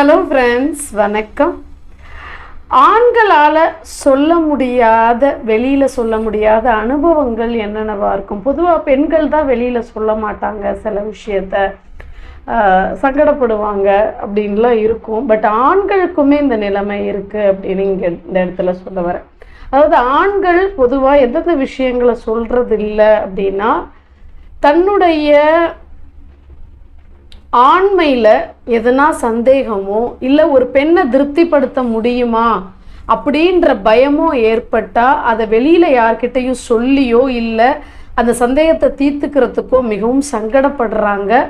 Hello friends, வணக்கம். ஆண்களால் சொல்ல முடியாத, வெளியில் சொல்ல முடியாத அனுபவங்கள் என்னென்னவா இருக்கும்? பொதுவாக பெண்கள் தான் வெளியில் சொல்ல மாட்டாங்க, சில விஷயத்த சங்கடப்படுவாங்க அப்படின்லாம் இருக்கும். பட் ஆண்களுக்குமே இந்த நிலைமை இருக்குது அப்படின்னு இங்கே இந்த இடத்துல சொல்ல வரேன். அதாவது ஆண்கள் பொதுவாக எந்தெந்த விஷயங்களை சொல்கிறது இல்லை அப்படின்னா, தன்னுடைய ஆண்மையில் எதனா சந்தேகமோ இல்லை ஒரு பெண்ணை திருப்திப்படுத்த முடியுமா அப்படின்ற பயமோ ஏற்பட்டால் அதை வெளியில் யார்கிட்டையும் சொல்லியோ இல்லை அந்த சந்தேகத்தை தீர்த்துக்கிறதுக்கோ மிகவும் சங்கடப்படுறாங்க,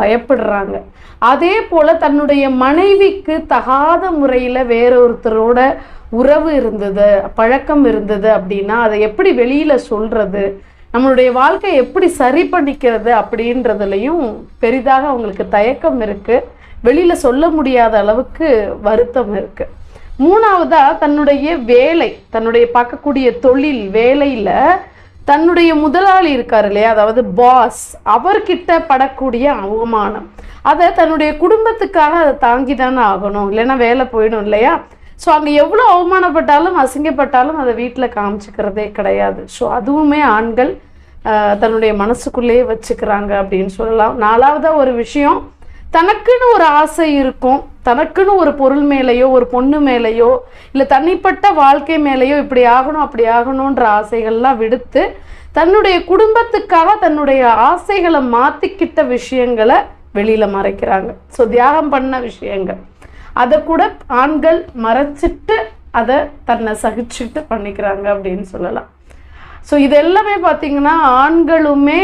பயப்படுறாங்க. அதே போல் தன்னுடைய மனைவிக்கு தகாத முறையில் வேறொருத்தரோட உறவு இருந்தது, பழக்கம் இருந்தது அப்படின்னா அதை எப்படி வெளியில் சொல்கிறது, நம்மளுடைய வாழ்க்கையை எப்படி சரி பண்ணிக்கிறது அப்படின்றதுலையும் பெரிதாக அவங்களுக்கு தயக்கம் இருக்குது. வெளியில் சொல்ல முடியாத அளவுக்கு வருத்தம் இருக்குது. மூணாவதாக தன்னுடைய வேலை, தன்னுடைய பார்க்கக்கூடிய தொழில் வேலையில் தன்னுடைய முதலாளி இருக்கார் இல்லையா, அதாவது பாஸ், அவர்கிட்ட படக்கூடிய அவமானம், அதை தன்னுடைய குடும்பத்துக்காக அதை தாங்கி தானே ஆகணும், இல்லைன்னா வேலை போயிடும் இல்லையா. ஸோ அங்கே எவ்வளோ அவமானப்பட்டாலும் அசிங்கப்பட்டாலும் அதை வீட்டில் காமிச்சிக்கிறதே கிடையாது. ஸோ அதுவுமே ஆண்கள் தன்னுடைய மனசுக்குள்ளேயே வச்சுக்கிறாங்க அப்படின்னு சொல்லலாம். நாலாவதாக ஒரு விஷயம், தனக்குன்னு ஒரு ஆசை இருக்கும், தனக்குன்னு ஒரு பொருள் மேலேயோ ஒரு பொண்ணு மேலேயோ இல்லை தனிப்பட்ட வாழ்க்கை மேலேயோ இப்படி ஆகணும் அப்படி ஆகணுன்ற ஆசைகள்லாம் விடுத்து தன்னுடைய குடும்பத்துக்காக தன்னுடைய ஆசைகளை மாற்றிக்கிட்ட விஷயங்களை வெளியில் மறைக்கிறாங்க. ஸோ தியாகம் பண்ண விஷயங்கள் அதை கூட ஆண்கள் மறைச்சிட்டு அதை தன்னை சகிச்சுட்டு பண்ணிக்கிறாங்க அப்படின்னு சொல்லலாம். ஸோ இது எல்லாமே பார்த்திங்கன்னா ஆண்களுமே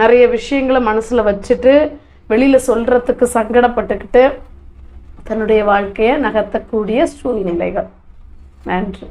நிறைய விஷயங்களை மனசில் வச்சுட்டு வெளியில் சொல்கிறதுக்கு சங்கடப்பட்டுக்கிட்டு தன்னுடைய வாழ்க்கையை நகர்த்தக்கூடிய சூழ்நிலைகள். நன்றி.